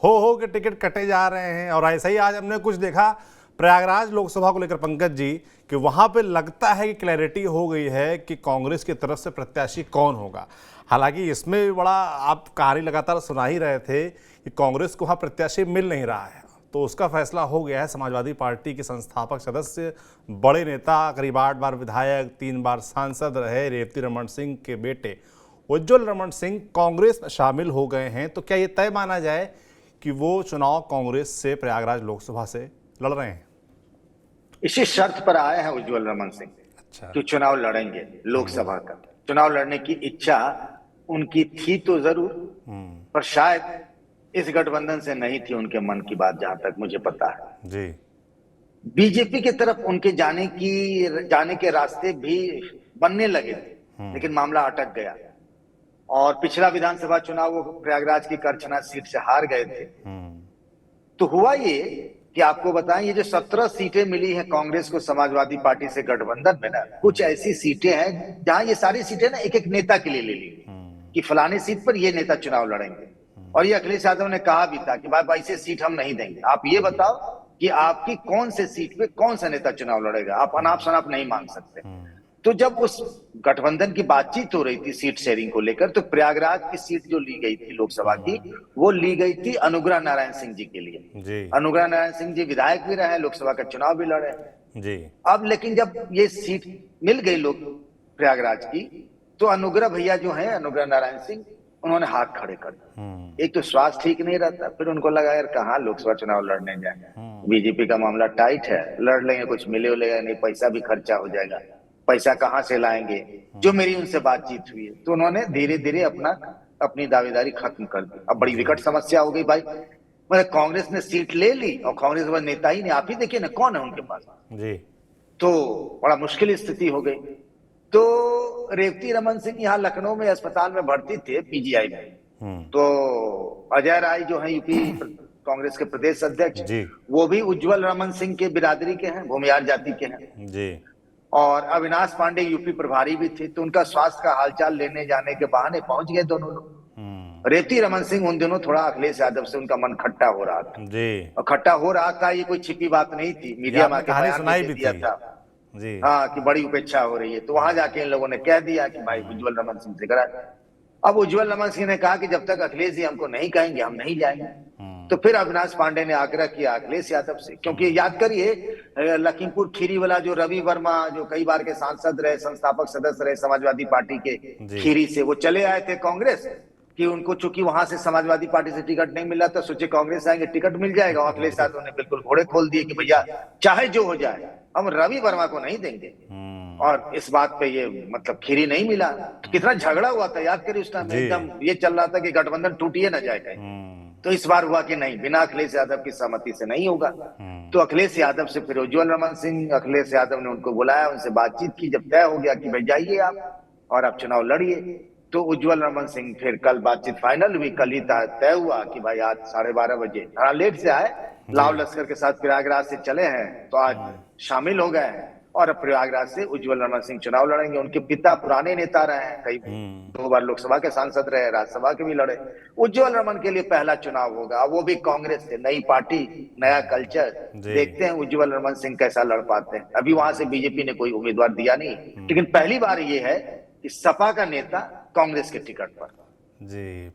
हो के टिकट कटे जा रहे हैं। और ऐसा ही आज हमने कुछ देखा प्रयागराज लोकसभा को लेकर पंकज जी, कि वहां पे लगता है कि क्लैरिटी हो गई है कि कांग्रेस की तरफ से प्रत्याशी कौन होगा। हालांकि इसमें भी बड़ा आप कहानी लगातार सुना ही रहे थे कि कांग्रेस को वहां प्रत्याशी मिल नहीं रहा है, तो उसका फैसला हो गया है। समाजवादी पार्टी के संस्थापक सदस्य, बड़े नेता, करीब 8 बार विधायक, 3 बार सांसद रहे रेवती रमन सिंह के बेटे उज्ज्वल रमन सिंह कांग्रेस में शामिल हो गए हैं। तो क्या ये तय माना जाए कि वो चुनाव कांग्रेस से प्रयागराज लोकसभा से लड़ रहे हैं? इसी शर्त पर आए हैं उज्ज्वल रमन सिंह। अच्छा। कि चुनाव लड़ेंगे, लोकसभा का चुनाव लड़ने की इच्छा उनकी थी तो जरूर, पर शायद इस गठबंधन से नहीं थी उनके मन की बात, जहां तक मुझे पता है। जी। बीजेपी की तरफ उनके जाने के रास्ते भी बनने लगे थे, लेकिन मामला अटक गया और पिछला विधानसभा चुनाव वो प्रयागराज की करछना सीट से हार गए थे। तो हुआ ये कि आपको बताएं, ये जो 17 सीटें मिली हैं कांग्रेस को समाजवादी पार्टी से गठबंधन में ना, कुछ ऐसी सीटें हैं जहां ये सारी सीटें ना एक एक नेता के लिए ले ली कि फलानी सीट पर ये नेता चुनाव लड़ेंगे। और ये अखिलेश यादव ने कहा भी था कि भाई ऐसे सीट हम नहीं देंगे, आप ये बताओ कि आपकी कौन से सीट पे कौन सा नेता चुनाव लड़ेगा, आप अनाप शनाप नहीं मांग सकते। तो जब उस गठबंधन की बातचीत हो रही थी सीट शेयरिंग को लेकर, तो प्रयागराज की सीट जो ली गई थी लोकसभा की, वो ली गई थी अनुग्रह नारायण सिंह जी के लिए। जी। अनुग्रह नारायण सिंह जी विधायक भी रहे, लोकसभा का चुनाव भी लड़े। जी। अब लेकिन जब ये सीट मिल गई लोग प्रयागराज की, तो अनुग्रह भैया जो है, अनुग्रह नारायण सिंह, उन्होंने हाथ खड़े कर दिए। एक तो स्वास्थ्य ठीक नहीं रहता, फिर उनको लगा यार कहाँ लोकसभा चुनाव लड़ने जाए, बीजेपी का मामला टाइट है, लड़ लेंगे कुछ मिले उलेगा नहीं, पैसा भी खर्चा हो जाएगा, पैसा कहाँ से लाएंगे, जो मेरी उनसे बातचीत हुई है। तो उन्होंने धीरे धीरे अपनी दावेदारी खत्म कर दी। अब बड़ी विकट समस्या हो गई भाई, मतलब कांग्रेस ने सीट ले ली और कांग्रेस वाले नेता ही नहीं, आप ही देखिए ना कौन है उनके पास जी। तो बड़ा मुश्किल स्थिति हो गई। तो रेवती रमन सिंह यहाँ लखनऊ में अस्पताल में भर्ती थे, पीजीआई में। तो अजय राय जो है यूपी कांग्रेस के प्रदेश अध्यक्ष, वो भी उज्ज्वल रमन सिंह के बिरादरी के हैं, भूमियार जाति के हैं जी। और अविनाश पांडे यूपी प्रभारी भी थे। तो उनका स्वास्थ्य का हालचाल लेने जाने के बहाने पहुंच गए दोनों लोग। रेवती रमन सिंह उन दिनों थोड़ा अखिलेश यादव से उनका मन खट्टा हो रहा था जी। और खट्टा हो रहा था, ये कोई छिपी बात नहीं थी, मीडिया में कहानी सुनाई भी दिया थी था जी। हाँ कि बड़ी उपेक्षा हो रही है। तो वहां जाके इन लोगों ने कह दिया कि भाई उज्ज्वल रमन सिंह से करा। अब उज्ज्वल रमन सिंह ने कहा कि जब तक अखिलेश जी हमको नहीं कहेंगे हम नहीं जाएंगे। तो फिर अविनाश पांडे ने आग्रह किया अखिलेश यादव से, क्योंकि याद करिए लखीमपुर खीरी वाला जो रवि वर्मा, जो कई बार के सांसद रहे, संस्थापक सदस्य रहे समाजवादी पार्टी के खीरी से, वो चले आए थे कांग्रेस कि उनको चूंकि वहां से समाजवादी पार्टी से टिकट नहीं मिला था, सोचे कांग्रेस आएंगे टिकट मिल जाएगा। और अखिलेश यादव ने बिल्कुल घोड़े खोल दिए कि भैया चाहे जो हो जाए हम रवि वर्मा को नहीं देंगे। और इस बात पे ये मतलब खीरी नहीं मिला। तो कितना झगड़ा हुआ था याद करिए उस टाइम, एकदम ये चल रहा था कि गठबंधन टूटिए ना जाए कहीं। तो इस बार हुआ कि नहीं, बिना अखिलेश यादव की सहमति से नहीं होगा। तो अखिलेश यादव से फिर उज्ज्वल रमन सिंह, अखिलेश यादव ने उनको बुलाया, उनसे बातचीत की। जब तय हो गया कि भाई जाइए आप और आप चुनाव लड़िए, तो उज्ज्वल रमन सिंह फिर कल बातचीत फाइनल हुई, कल ही तय हुआ कि भाई आज 12:30 बजे, थोड़ा लेट से आए, लाव लश्कर के साथ प्रयागराज से चले हैं, तो आज शामिल हो गए हैं और अब प्रयागराज से उज्ज्वल रमन सिंह चुनाव लड़ेंगे। उनके पिता पुराने नेता रहे हैं, कई 2 बार लोकसभा के सांसद रहे, राज्यसभा के भी लड़े। उज्ज्वल रमन के लिए पहला चुनाव होगा, वो भी कांग्रेस से, नई पार्टी, नया कल्चर। देखते हैं उज्ज्वल रमन सिंह कैसा लड़ पाते हैं। अभी वहां से बीजेपी ने कोई उम्मीदवार दिया नहीं, लेकिन पहली बार ये है कि सपा का नेता कांग्रेस के टिकट पर। जी।